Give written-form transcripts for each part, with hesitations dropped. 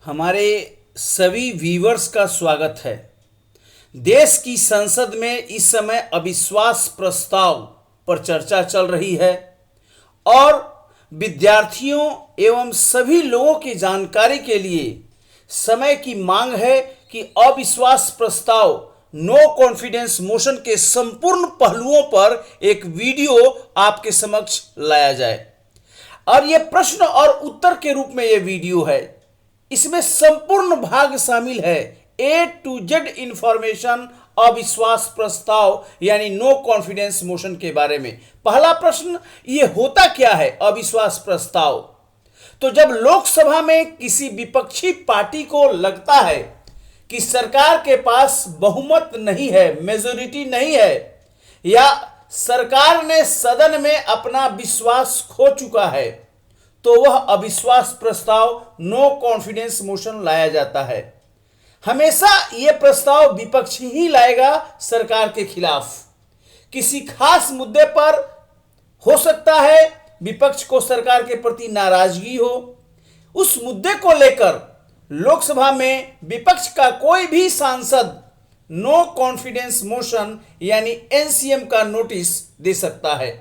हमारे सभी व्यूअर्स का स्वागत है। देश की संसद में इस समय अविश्वास प्रस्ताव पर चर्चा चल रही है और विद्यार्थियों एवं सभी लोगों की जानकारी के लिए समय की मांग है कि अविश्वास प्रस्ताव नो कॉन्फिडेंस मोशन के संपूर्ण पहलुओं पर एक वीडियो आपके समक्ष लाया जाए और यह प्रश्न और उत्तर के रूप में यह वीडियो है। इसमें संपूर्ण भाग शामिल है, A to Z इंफॉर्मेशन अविश्वास प्रस्ताव यानी नो कॉन्फिडेंस मोशन के बारे में। पहला प्रश्न, ये होता क्या है अविश्वास प्रस्ताव? तो जब लोकसभा में किसी विपक्षी पार्टी को लगता है कि सरकार के पास बहुमत नहीं है, मेजोरिटी नहीं है, या सरकार ने सदन में अपना विश्वास खो चुका है, तो वह अविश्वास प्रस्ताव नो कॉन्फिडेंस मोशन लाया जाता है। हमेशा यह प्रस्ताव विपक्ष ही लाएगा सरकार के खिलाफ। किसी खास मुद्दे पर हो सकता है विपक्ष को सरकार के प्रति नाराजगी हो, उस मुद्दे को लेकर लोकसभा में विपक्ष का कोई भी सांसद नो कॉन्फिडेंस मोशन यानी एनसीएम का नोटिस दे सकता है।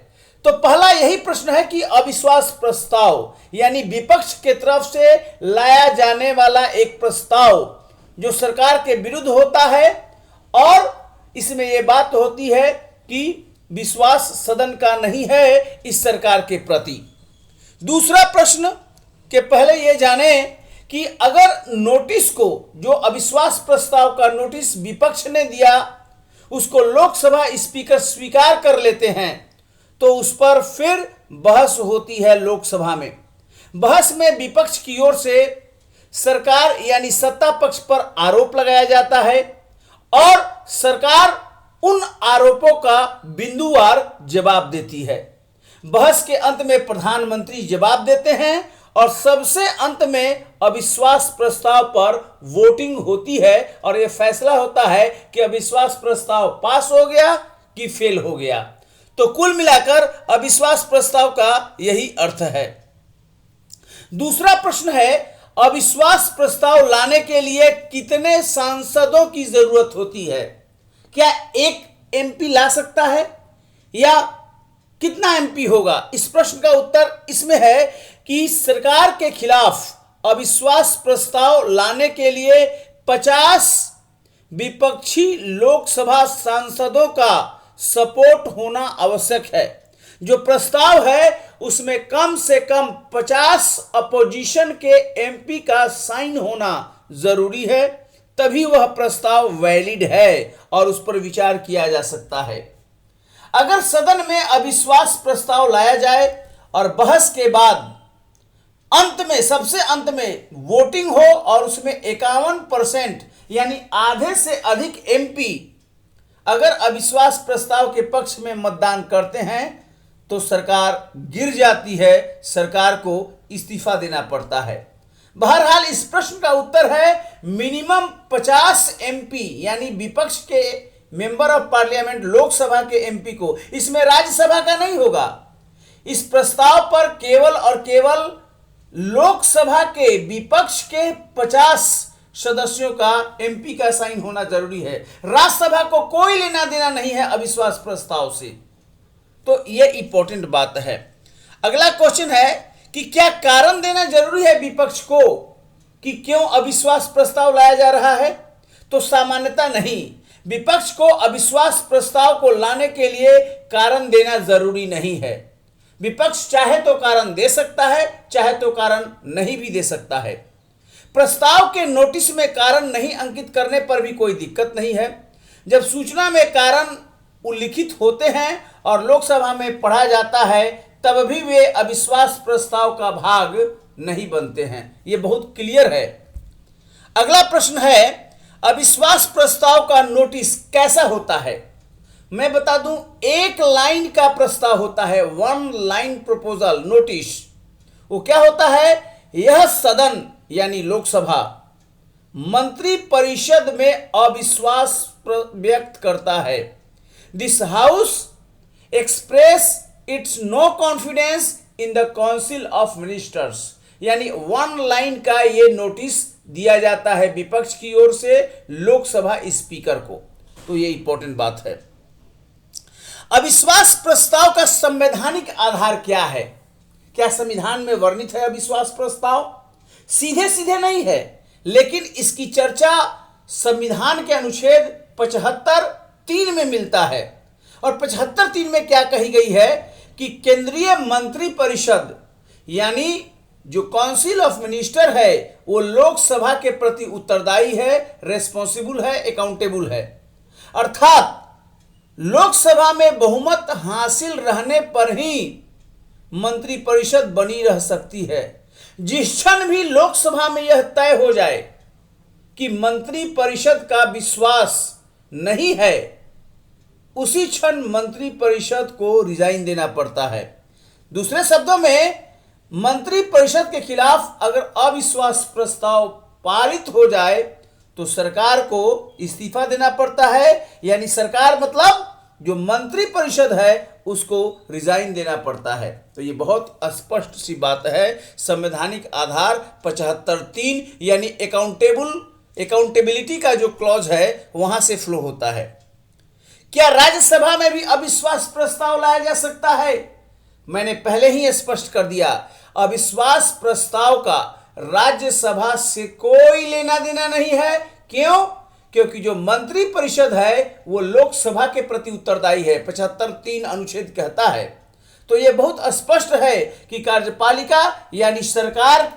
तो पहला यही प्रश्न है कि अविश्वास प्रस्ताव यानी विपक्ष के तरफ से लाया जाने वाला एक प्रस्ताव जो सरकार के विरुद्ध होता है और इसमें यह बात होती है कि विश्वास सदन का नहीं है इस सरकार के प्रति। दूसरा प्रश्न के पहले यह जाने कि अगर नोटिस को, जो अविश्वास प्रस्ताव का नोटिस विपक्ष ने दिया, उसको लोकसभा स्पीकर स्वीकार कर लेते हैं तो उस पर फिर बहस होती है लोकसभा में। बहस में विपक्ष की ओर से सरकार यानी सत्ता पक्ष पर आरोप लगाया जाता है और सरकार उन आरोपों का बिंदुवार जवाब देती है। बहस के अंत में प्रधानमंत्री जवाब देते हैं और सबसे अंत में अविश्वास प्रस्ताव पर वोटिंग होती है और यह फैसला होता है कि अविश्वास प्रस्ताव पास हो गया कि फेल हो गया। तो कुल मिलाकर अविश्वास प्रस्ताव का यही अर्थ है। दूसरा प्रश्न है, अविश्वास प्रस्ताव लाने के लिए कितने सांसदों की जरूरत होती है? क्या एक एमपी ला सकता है या कितना एमपी होगा? इस प्रश्न का उत्तर इसमें है कि सरकार के खिलाफ अविश्वास प्रस्ताव लाने के लिए 50 विपक्षी लोकसभा सांसदों का सपोर्ट होना आवश्यक है। जो प्रस्ताव है उसमें कम से कम 50 अपोजिशन के एमपी का साइन होना जरूरी है, तभी वह प्रस्ताव वैलिड है और उस पर विचार किया जा सकता है। अगर सदन में अविश्वास प्रस्ताव लाया जाए और बहस के बाद अंत में, सबसे अंत में वोटिंग हो और उसमें 51% यानी आधे से अधिक एमपी अगर अविश्वास प्रस्ताव के पक्ष में मतदान करते हैं तो सरकार गिर जाती है, सरकार को इस्तीफा देना पड़ता है। बहरहाल इस प्रश्न का उत्तर है मिनिमम 50 एमपी यानी विपक्ष के मेंबर ऑफ पार्लियामेंट, लोकसभा के एमपी को, इसमें राज्यसभा का नहीं होगा। इस प्रस्ताव पर केवल और केवल लोकसभा के विपक्ष के 50 सदस्यों का एमपी का साइन होना जरूरी है। राज्यसभा को कोई लेना देना नहीं है अविश्वास प्रस्ताव से। तो यह इंपॉर्टेंट बात है। अगला क्वेश्चन है कि क्या कारण देना जरूरी है विपक्ष को कि क्यों अविश्वास प्रस्ताव लाया जा रहा है? तो सामान्यतः नहीं, विपक्ष को अविश्वास प्रस्ताव को लाने के लिए कारण देना जरूरी नहीं है। विपक्ष चाहे तो कारण दे सकता है, चाहे तो कारण नहीं भी दे सकता है। प्रस्ताव के नोटिस में कारण नहीं अंकित करने पर भी कोई दिक्कत नहीं है। जब सूचना में कारण उल्लिखित होते हैं और लोकसभा में पढ़ा जाता है तब भी वे अविश्वास प्रस्ताव का भाग नहीं बनते हैं। यह बहुत क्लियर है। अगला प्रश्न है, अविश्वास प्रस्ताव का नोटिस कैसा होता है? मैं बता दूं, एक लाइन का प्रस्ताव होता है, 1 लाइन प्रपोजल नोटिस। वो क्या होता है? यह सदन यानी लोकसभा मंत्री परिषद में अविश्वास व्यक्त करता है। This house express its no confidence in the council of ministers. यानी 1 लाइन का ये नोटिस दिया जाता है विपक्ष की ओर से लोकसभा स्पीकर को। तो ये इंपॉर्टेंट बात है। अविश्वास प्रस्ताव का संवैधानिक आधार क्या है? क्या संविधान में वर्णित है अविश्वास प्रस्ताव? सीधे सीधे नहीं है, लेकिन इसकी चर्चा संविधान के अनुच्छेद 75(3) में मिलता है। और 75(3) में क्या कही गई है कि केंद्रीय मंत्री परिषद यानी जो काउंसिल ऑफ मिनिस्टर है वो लोकसभा के प्रति उत्तरदायी है, रेस्पॉन्सिबल है, अकाउंटेबल है। अर्थात लोकसभा में बहुमत हासिल रहने पर ही मंत्रिपरिषद बनी रह सकती है। जिस क्षण भी लोकसभा में यह तय हो जाए कि मंत्रिपरिषद का विश्वास नहीं है, उसी क्षण मंत्रिपरिषद को रिजाइन देना पड़ता है। दूसरे शब्दों में, मंत्रिपरिषद के खिलाफ अगर अविश्वास प्रस्ताव पारित हो जाए तो सरकार को इस्तीफा देना पड़ता है। यानी सरकार मतलब जो मंत्रिपरिषद है उसको रिजाइन देना पड़ता है। तो ये बहुत स्पष्ट सी बात है। संवैधानिक आधार 75(3) यानी अकाउंटेबिलिटी का जो क्लॉज है वहां से फ्लो होता है। क्या राज्यसभा में भी अविश्वास प्रस्ताव लाया जा सकता है? मैंने पहले ही स्पष्ट कर दिया, अविश्वास प्रस्ताव का राज्यसभा से कोई लेना देना नहीं है। क्यों? क्योंकि जो मंत्री परिषद है वो लोकसभा के प्रति उत्तरदायी है, 75(3) अनुच्छेद कहता है। तो यह बहुत स्पष्ट है कि कार्यपालिका यानी सरकार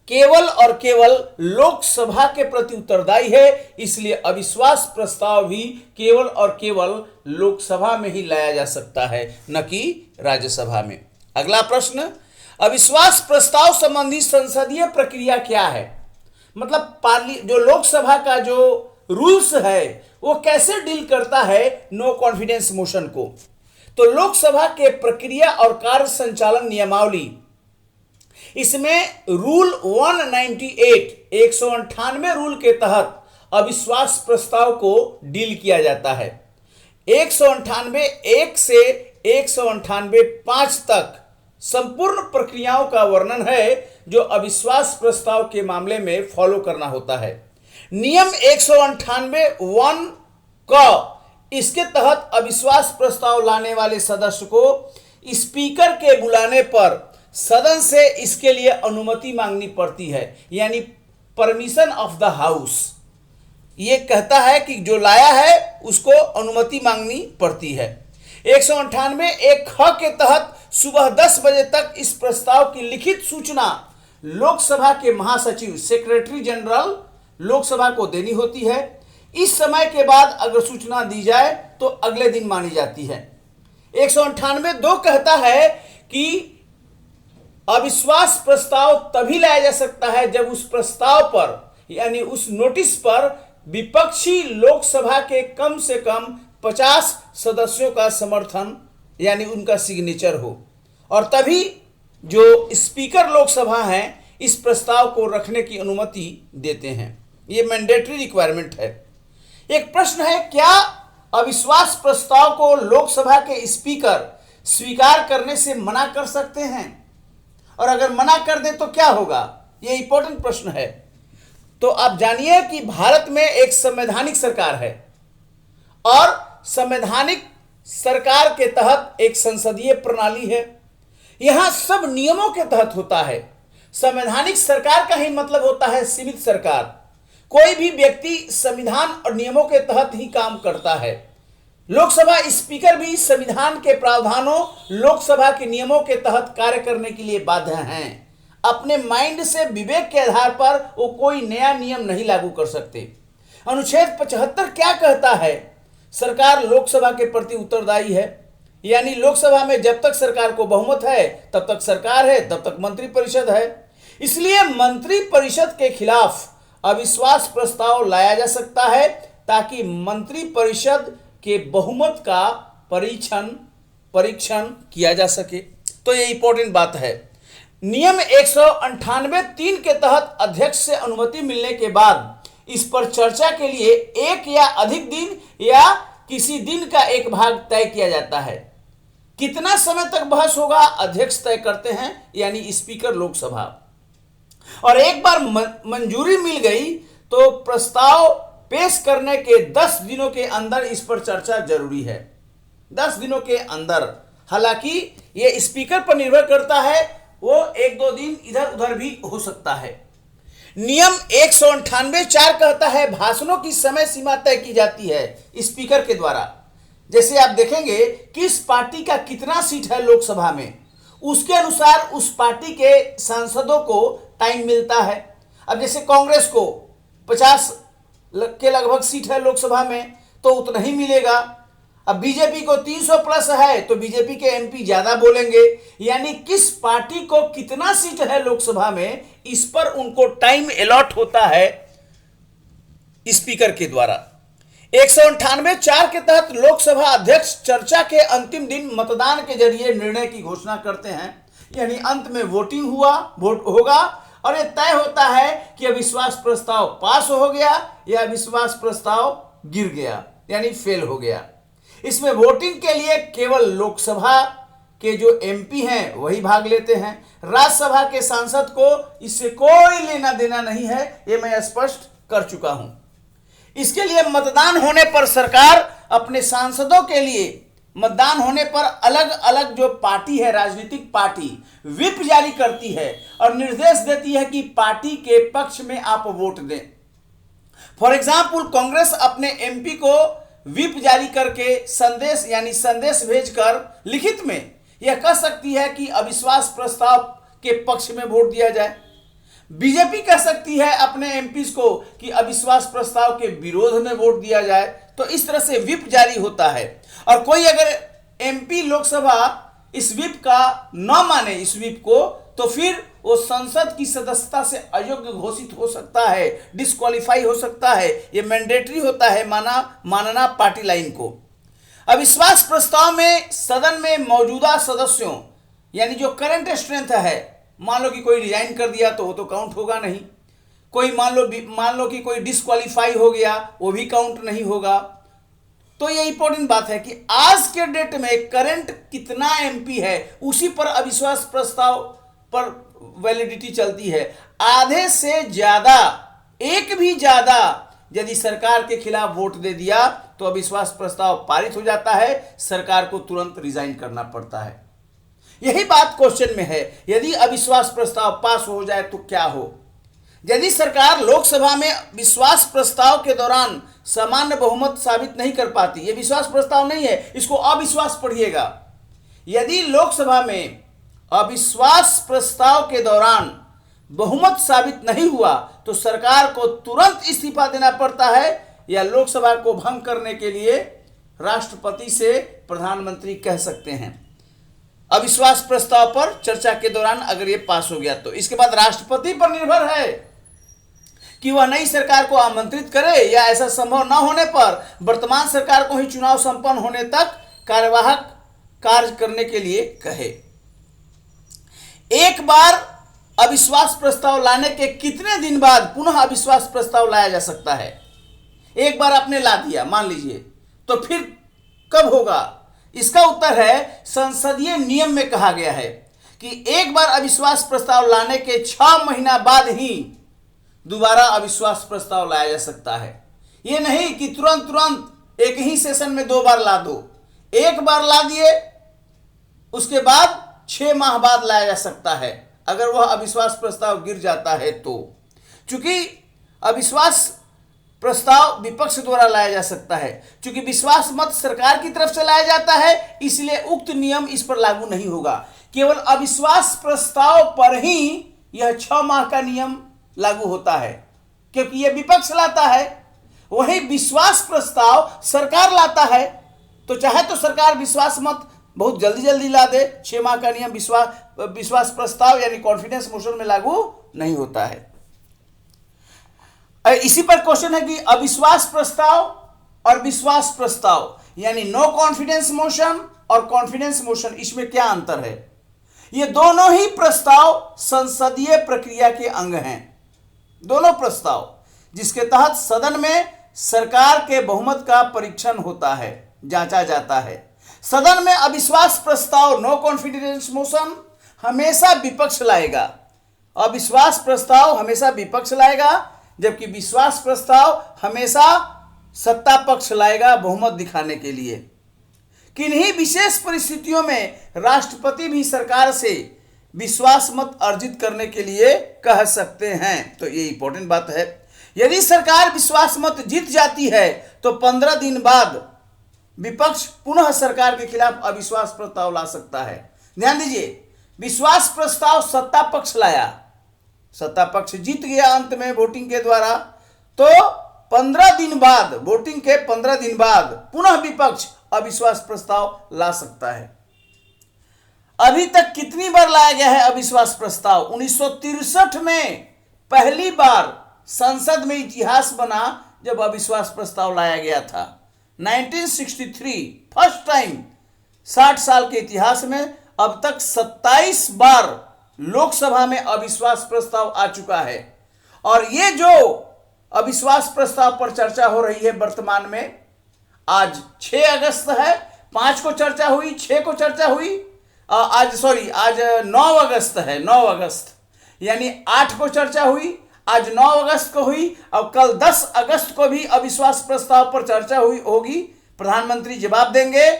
केवल और केवल लोकसभा के प्रति उत्तरदायी है। इसलिए अविश्वास प्रस्ताव भी केवल और केवल लोकसभा में ही लाया जा सकता है, न कि राज्यसभा में। अगला प्रश्न, अविश्वास प्रस्ताव संबंधी संसदीय प्रक्रिया क्या है? मतलब जो लोकसभा का जो रूल्स है वो कैसे डील करता है नो कॉन्फिडेंस मोशन को? तो लोकसभा के प्रक्रिया और कार्य संचालन नियमावली, इसमें रूल 198 रूल के तहत अविश्वास प्रस्ताव को डील किया जाता है। 198(1) से 198(5) तक संपूर्ण प्रक्रियाओं का वर्णन है जो अविश्वास प्रस्ताव के मामले में फॉलो करना होता है। नियम 198(1) क इसके तहत अविश्वास प्रस्ताव लाने वाले सदस्य को स्पीकर के बुलाने पर सदन से इसके लिए अनुमति मांगनी पड़ती है, यानी परमिशन ऑफ द हाउस। ये कहता है कि जो लाया है उसको अनुमति मांगनी पड़ती है। 198(1) के तहत सुबह 10 बजे तक इस प्रस्ताव की लिखित सूचना लोकसभा के महासचिव सेक्रेटरी जनरल लोकसभा को देनी होती है। इस समय के बाद अगर सूचना दी जाए तो अगले दिन मानी जाती है। 198(2) कहता है कि अविश्वास प्रस्ताव तभी लाया जा सकता है जब उस प्रस्ताव पर यानी उस नोटिस पर विपक्षी लोकसभा के कम से कम 50 सदस्यों का समर्थन यानी उनका सिग्नेचर हो, और तभी जो स्पीकर लोकसभा हैं इस प्रस्ताव को रखने की अनुमति देते हैं। ये मैंडेटरी रिक्वायरमेंट है। एक प्रश्न है, क्या अविश्वास प्रस्ताव को लोकसभा के स्पीकर स्वीकार करने से मना कर सकते हैं? और अगर मना कर दे तो क्या होगा? यह इंपॉर्टेंट प्रश्न है। तो आप जानिए कि भारत में एक संवैधानिक सरकार है और संवैधानिक सरकार के तहत एक संसदीय प्रणाली है। यहां सब नियमों के तहत होता है। संवैधानिक सरकार का ही मतलब होता है सीमित सरकार। कोई भी व्यक्ति संविधान और नियमों के तहत ही काम करता है। लोकसभा स्पीकर भी संविधान के प्रावधानों, लोकसभा के नियमों के तहत कार्य करने के लिए बाध्य हैं। अपने माइंड से, विवेक के आधार पर वो कोई नया नियम नहीं लागू कर सकते। अनुच्छेद 75 क्या कहता है? सरकार लोकसभा के प्रति उत्तरदायी है, यानी लोकसभा में जब तक सरकार को बहुमत है तब तक सरकार है, तब तक मंत्रिपरिषद है। इसलिए मंत्रिपरिषद के खिलाफ अविश्वास प्रस्ताव लाया जा सकता है ताकि मंत्रिपरिषद के बहुमत का परीक्षण किया जा सके। तो ये इंपॉर्टेंट बात है। नियम 198(3) के तहत अध्यक्ष से अनुमति मिलने के बाद इस पर चर्चा के लिए एक या अधिक दिन या किसी दिन का एक भाग तय किया जाता है। कितना समय तक बहस होगा अध्यक्ष तय करते हैं, यानी स्पीकर लोकसभा। और एक बार मंजूरी मिल गई तो प्रस्ताव पेश करने के 10 दिनों के अंदर इस पर चर्चा जरूरी है। 10 दिनों के अंदर, हालांकि यह स्पीकर पर निर्भर करता है, वो 1-2 दिन इधर उधर भी हो सकता है। नियम 198(4) कहता है भाषणों की समय सीमा तय की जाती है स्पीकर के द्वारा। जैसे आप देखेंगे किस पार्टी का कितना सीट है लोकसभा में, उसके अनुसार उस पार्टी के सांसदों को टाइम मिलता है। अब जैसे कांग्रेस को 50 के लगभग सीट है लोकसभा में, तो उतना ही मिलेगा। अब बीजेपी को 300 प्लस है, तो बीजेपी के एमपी ज्यादा बोलेंगे। यानी किस पार्टी को कितना सीट है लोकसभा में, इस पर उनको टाइम अलॉट होता है स्पीकर के द्वारा। 198(4) के तहत लोकसभा अध्यक्ष चर्चा के अंतिम दिन मतदान के जरिए निर्णय की घोषणा करते हैं। यानी अंत में वोटिंग वोट होगा और यह तय होता है कि अविश्वास प्रस्ताव पास हो गया या अविश्वास प्रस्ताव गिर गया, यानी फेल हो गया। इसमें वोटिंग के लिए केवल लोकसभा के जो एमपी हैं वही भाग लेते हैं। राज्यसभा के सांसद को इससे कोई लेना देना नहीं है, ये मैं स्पष्ट कर चुका हूं। इसके लिए मतदान होने पर सरकार अपने सांसदों के लिए मतदान होने पर अलग अलग जो पार्टी है, राजनीतिक पार्टी, व्हिप जारी करती है और निर्देश देती है कि पार्टी के पक्ष में आप वोट दें। फॉर एग्जाम्पल कांग्रेस अपने एमपी को व्हिप जारी करके संदेश यानी संदेश भेजकर लिखित में यह कह सकती है कि अविश्वास प्रस्ताव के पक्ष में वोट दिया जाए। बीजेपी कह सकती है अपने एमपीज को कि अविश्वास प्रस्ताव के विरोध में वोट दिया जाए। तो इस तरह से व्हिप जारी होता है और कोई अगर एमपी लोकसभा इस व्हिप का न माने इस व्हिप को, तो फिर वो संसद की सदस्यता से अयोग्य घोषित हो सकता है, डिस्क्वालीफाई हो सकता है। ये मैंडेटरी होता है मानना पार्टी लाइन को। अविश्वास प्रस्ताव में सदन में मौजूदा सदस्यों यानी जो करंट स्ट्रेंथ है, मान लो कि कोई रिजाइन कर दिया तो वो तो काउंट होगा नहीं। कोई मान लो कि कोई डिस्क्वालीफाई हो गया, वो भी काउंट नहीं होगा। तो ये इंपॉर्टेंट बात है कि आज के डेट में करंट कितना एमपी है उसी पर अविश्वास प्रस्ताव पर वैलिडिटी चलती है। आधे से ज्यादा, एक भी ज्यादा यदि सरकार के खिलाफ वोट दे दिया तो अविश्वास प्रस्ताव पारित हो जाता है, सरकार को तुरंत रिजाइन करना पड़ता है। यही बात क्वेश्चन में है, यदि अविश्वास प्रस्ताव पास हो जाए तो क्या हो। यदि सरकार लोकसभा में विश्वास प्रस्ताव के दौरान सामान्य बहुमत साबित नहीं कर पाती, यह विश्वास प्रस्ताव नहीं है, इसको अविश्वास पढ़िएगा। यदि लोकसभा में अविश्वास प्रस्ताव के दौरान बहुमत साबित नहीं हुआ तो सरकार को तुरंत इस्तीफा देना पड़ता है या लोकसभा को भंग करने के लिए राष्ट्रपति से प्रधानमंत्री कह सकते हैं। अविश्वास प्रस्ताव पर चर्चा के दौरान अगर ये पास हो गया तो इसके बाद राष्ट्रपति पर निर्भर है कि वह नई सरकार को आमंत्रित करे या ऐसा संभव न होने पर वर्तमान सरकार को ही चुनाव संपन्न होने तक कार्यवाहक कार्य करने के लिए कहे। एक बार अविश्वास प्रस्ताव लाने के कितने दिन बाद पुनः अविश्वास प्रस्ताव लाया जा सकता है? एक बार आपने ला दिया मान लीजिए, तो फिर कब होगा? इसका उत्तर है संसदीय नियम में कहा गया है कि एक बार अविश्वास प्रस्ताव लाने के 6 महीना बाद ही दोबारा अविश्वास प्रस्ताव लाया जा सकता है। यह नहीं कि तुरंत एक ही सेशन में 2 बार ला दो। एक बार ला दिए उसके बाद 6 माह बाद लाया जा सकता है अगर वह अविश्वास प्रस्ताव गिर जाता है तो। चूंकि अविश्वास प्रस्ताव विपक्ष द्वारा लाया जा सकता है, चूंकि विश्वास मत सरकार की तरफ से लाया जाता है, इसलिए उक्त नियम इस पर लागू नहीं होगा। केवल अविश्वास प्रस्ताव पर ही यह 6 माह का नियम लागू होता है क्योंकि यह विपक्ष लाता है। वही विश्वास प्रस्ताव सरकार लाता है, तो चाहे तो सरकार विश्वास मत बहुत जल्दी ला दे, 6 माह का नियम विश्वास प्रस्ताव यानी कॉन्फिडेंस मोशन में लागू नहीं होता है। इसी पर क्वेश्चन है कि अविश्वास प्रस्ताव और विश्वास प्रस्ताव यानी नो कॉन्फिडेंस मोशन और कॉन्फिडेंस मोशन, इसमें क्या अंतर है? ये दोनों ही प्रस्ताव संसदीय प्रक्रिया के अंग हैं। दोनों प्रस्ताव जिसके तहत सदन में सरकार के बहुमत का परीक्षण होता है, जांचा जाता है। सदन में अविश्वास प्रस्ताव नो कॉन्फिडेंस मोशन हमेशा विपक्ष लाएगा अविश्वास प्रस्ताव हमेशा विपक्ष लाएगा, जबकि विश्वास प्रस्ताव हमेशा सत्ता पक्ष लाएगा बहुमत दिखाने के लिए। किन्हीं विशेष परिस्थितियों में राष्ट्रपति भी सरकार से विश्वास मत अर्जित करने के लिए कह सकते हैं। तो ये इंपॉर्टेंट बात है। यदि सरकार विश्वास मत जीत जाती है तो 15 दिन बाद विपक्ष पुनः सरकार के खिलाफ अविश्वास प्रस्ताव ला सकता है। ध्यान दीजिए, विश्वास प्रस्ताव सत्ता पक्ष लाया, सत्ता पक्ष जीत गया अंत में वोटिंग के द्वारा, तो 15 दिन बाद, वोटिंग के 15 दिन बाद पुनः विपक्ष अविश्वास प्रस्ताव ला सकता है। अभी तक कितनी बार लाया गया है अविश्वास प्रस्ताव? 1963 में पहली बार संसद में इतिहास बना जब अविश्वास प्रस्ताव लाया गया था। 1963 फर्स्ट टाइम। 60 साल के इतिहास में अब तक 27 बार लोकसभा में अविश्वास प्रस्ताव आ चुका है। और ये जो अविश्वास प्रस्ताव पर चर्चा हो रही है वर्तमान में, आज 6 अगस्त है, 5 को चर्चा हुई, 6 को चर्चा हुई, आज 9 अगस्त है, 9 अगस्त, यानी 8 को चर्चा हुई, आज 9 अगस्त को हुई, और कल 10 अगस्त को भी अविश्वास प्रस्ताव पर चर्चा हुई होगी, प्रधानमंत्री जवाब देंगे।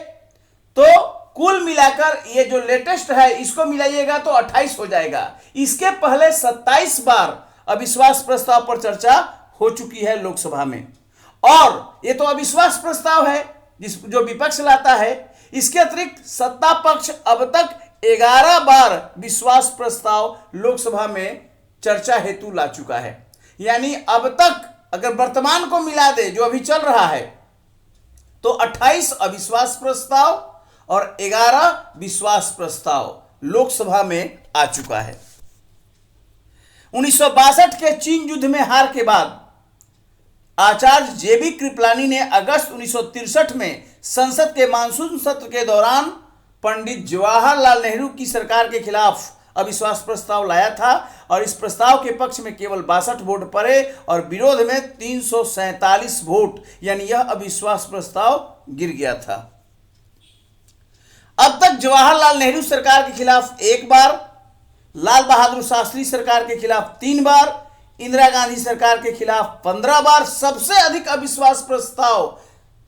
तो कुल मिलाकर ये जो लेटेस्ट है इसको मिलाइएगा तो 28 हो जाएगा। इसके पहले 27 बार अविश्वास प्रस्ताव पर चर्चा हो चुकी है लोकसभा में। और ये तो अविश्वास प्रस्ताव है जो विपक्ष लाता है। इसके अतिरिक्त सत्ता पक्ष अब तक 11 बार विश्वास प्रस्ताव लोकसभा में चर्चा हेतु ला चुका है। यानी अब तक अगर वर्तमान को मिला दे जो अभी चल रहा है तो 28 अविश्वास प्रस्ताव और 11 विश्वास प्रस्ताव लोकसभा में आ चुका है। 1962 के चीन युद्ध में हार के बाद आचार्य जेबी कृपलानी ने अगस्त 1963 में संसद के मानसून सत्र के दौरान पंडित जवाहरलाल नेहरू की सरकार के खिलाफ अविश्वास प्रस्ताव लाया था, और इस प्रस्ताव के पक्ष में केवल 62 वोट पड़े और विरोध में 347 वोट, यानी यह अविश्वास प्रस्ताव गिर गया था। अब तक जवाहरलाल नेहरू सरकार के खिलाफ 1 बार, लाल बहादुर शास्त्री सरकार के खिलाफ 3 बार, इंदिरा गांधी सरकार के खिलाफ 15 बार, सबसे अधिक अविश्वास प्रस्ताव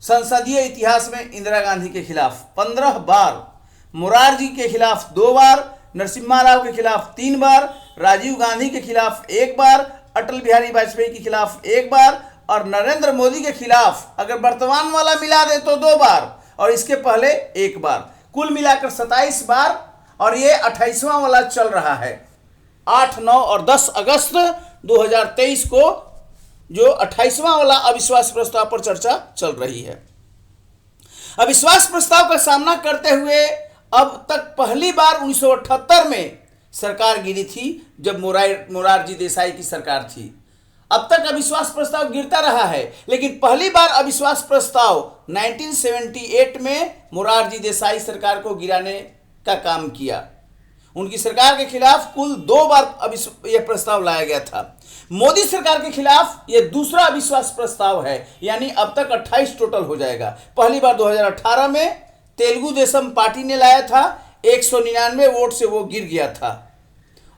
संसदीय इतिहास में इंदिरा गांधी के खिलाफ 15 बार, मोरारजी के खिलाफ 2 बार, नरसिम्हा राव के खिलाफ 3 बार, राजीव गांधी के खिलाफ 1 बार, अटल बिहारी वाजपेयी के खिलाफ 1 बार, और नरेंद्र मोदी के खिलाफ अगर वर्तमान वाला मिला दे तो 2 बार, और इसके पहले 1 बार। कुल मिलाकर 27 बार, और ये 28वां वाला चल रहा है। 8, 9 और 10 अगस्त 2023 को जो 28वां वाला अविश्वास प्रस्ताव पर चर्चा चल रही है। अविश्वास प्रस्ताव का सामना करते हुए अब तक पहली बार 1978 में सरकार गिरी थी जब मोरारजी देसाई की सरकार थी। अब तक अविश्वास प्रस्ताव गिरता रहा है, लेकिन पहली बार अविश्वास प्रस्ताव 1978 में मोरारजी देसाई सरकार को गिराने का काम किया। उनकी सरकार के खिलाफ कुल 2 बार यह प्रस्ताव लाया गया था। मोदी सरकार के खिलाफ यह दूसरा अविश्वास प्रस्ताव है, यानी अब तक 28 टोटल हो जाएगा। पहली बार 2018 में तेलुगु देशम पार्टी ने लाया था, 199 वोट से वो गिर गया था।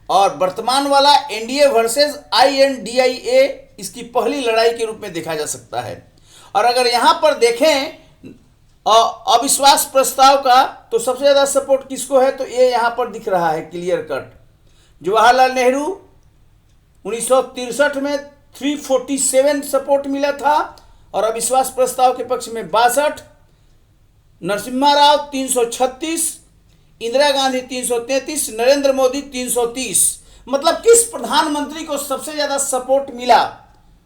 और वर्तमान वाला एनडीए वर्सेस INDIA इसकी पहली लड़ाई के रूप में देखा जा सकता है। और अगर यहाँ पर देखें अविश्वास प्रस्ताव का तो सबसे ज़्यादा सपोर्ट किसको है, तो ये यहाँ पर दिख रहा है क्लियर कट। जवाहरलाल नेहरू 1963 में 347 सपोर्ट मिला था और अविश्वास प्रस्ताव के पक्ष में 62, नरसिम्हा राव 336, इंदिरा गांधी 333, नरेंद्र मोदी 330। मतलब किस प्रधानमंत्री को सबसे ज्यादा सपोर्ट मिला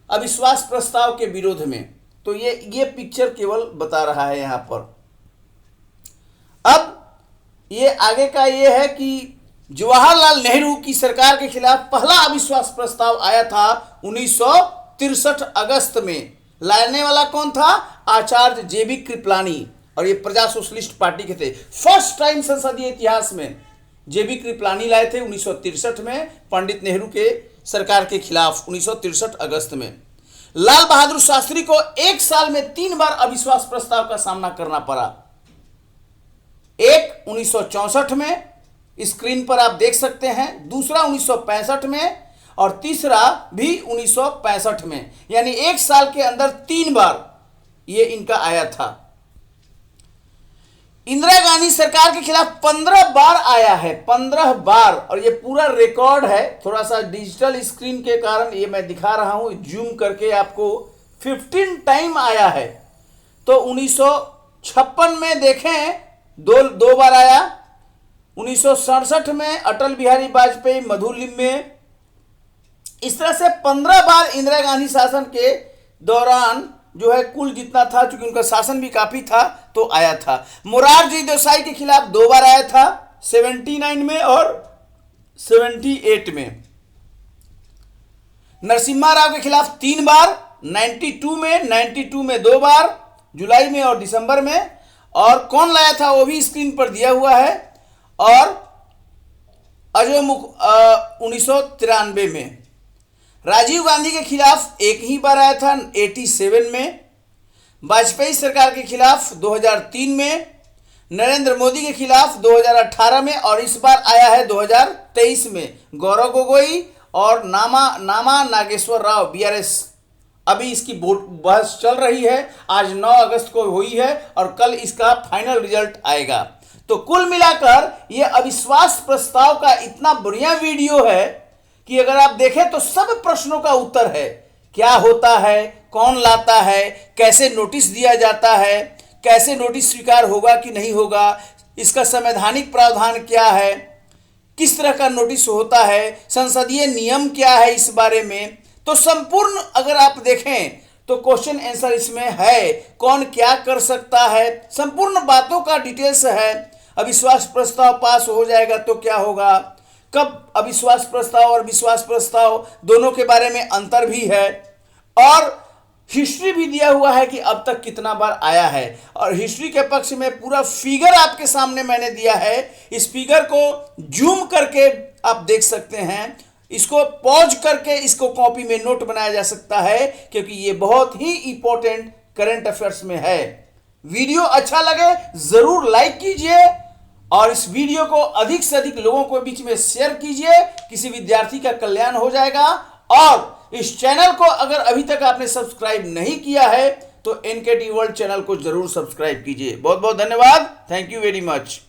अविश्वास प्रस्ताव के विरोध में, तो ये पिक्चर केवल बता रहा है यहां पर। अब ये आगे का ये है कि जवाहरलाल नेहरू की सरकार के खिलाफ पहला अविश्वास प्रस्ताव आया था 1963 अगस्त में। लाने वाला कौन था? आचार्य जेबी कृपलानी, और ये प्रजा सोशलिस्ट पार्टी के थे। फर्स्ट टाइम संसदीय इतिहास में जेबी कृपलानी लाए थे 1963 में पंडित नेहरू के सरकार के खिलाफ 1963 अगस्त में। लाल बहादुर शास्त्री को 1 साल में 3 बार अविश्वास प्रस्ताव का सामना करना पड़ा। एक 1964 में, स्क्रीन पर आप देख सकते हैं, दूसरा 1965 में और तीसरा भी 1965 में, यानी एक साल के अंदर 3 बार ये इनका आया था। इंदिरा गांधी सरकार के खिलाफ 15 बार आया है, 15 बार, और ये पूरा रिकॉर्ड है। थोड़ा सा डिजिटल स्क्रीन के कारण ये मैं दिखा रहा हूं जूम करके आपको। 15 टाइम आया है। तो 1956 में देखें दो बार आया, 1967 में अटल बिहारी वाजपेयी मधुलिम में। इस तरह से 15 बार इंदिरा गांधी शासन के दौरान जो है कुल जितना था, चूंकि उनका शासन भी काफी था तो आया था। मोरारजी देसाई के खिलाफ 2 बार आया था, 79 में और 78 में। नरसिम्हा राव के खिलाफ 3 बार, 92 में 2 बार, जुलाई में और दिसंबर में। और कौन लाया था वो भी स्क्रीन पर दिया हुआ है। और अजय मुख 1993 में। राजीव गांधी के खिलाफ एक ही बार आया था, 87 में। वाजपेयी सरकार के खिलाफ 2003 में। नरेंद्र मोदी के खिलाफ 2018 में और इस बार आया है 2023 में। गौरव गोगोई और नामा नागेश्वर राव बीआरएस, अभी इसकी बहस चल रही है। आज 9 अगस्त को हुई है और कल इसका फाइनल रिजल्ट आएगा। तो कुल मिलाकर यह अविश्वास प्रस्ताव का इतना बढ़िया वीडियो है कि अगर आप देखें तो सब प्रश्नों का उत्तर है। क्या होता है, कौन लाता है, कैसे नोटिस दिया जाता है, कैसे नोटिस स्वीकार होगा कि नहीं होगा, इसका संवैधानिक प्रावधान क्या है, किस तरह का नोटिस होता है, संसदीय नियम क्या है इस बारे में। तो संपूर्ण अगर आप देखें तो क्वेश्चन आंसर इसमें है, कौन क्या कर सकता है, संपूर्ण बातों का डिटेल्स है। अविश्वास प्रस्ताव पास हो जाएगा तो क्या होगा, कब अविश्वास प्रस्ताव और विश्वास प्रस्ताव दोनों के बारे में अंतर भी है, और हिस्ट्री भी दिया हुआ है कि अब तक कितना बार आया है। और हिस्ट्री के पक्ष में पूरा फिगर आपके सामने मैंने दिया है। इस फिगर को जूम करके आप देख सकते हैं, इसको पॉज करके इसको कॉपी में नोट बनाया जा सकता है, क्योंकि ये बहुत ही इंपॉर्टेंट करंट अफेयर्स में है। वीडियो अच्छा लगे जरूर लाइक कीजिए और इस वीडियो को अधिक से अधिक लोगों के बीच में शेयर कीजिए, किसी विद्यार्थी का कल्याण हो जाएगा। और इस चैनल को अगर अभी तक आपने सब्सक्राइब नहीं किया है तो एनकेटी वर्ल्ड चैनल को जरूर सब्सक्राइब कीजिए। बहुत बहुत धन्यवाद। Thank you very much.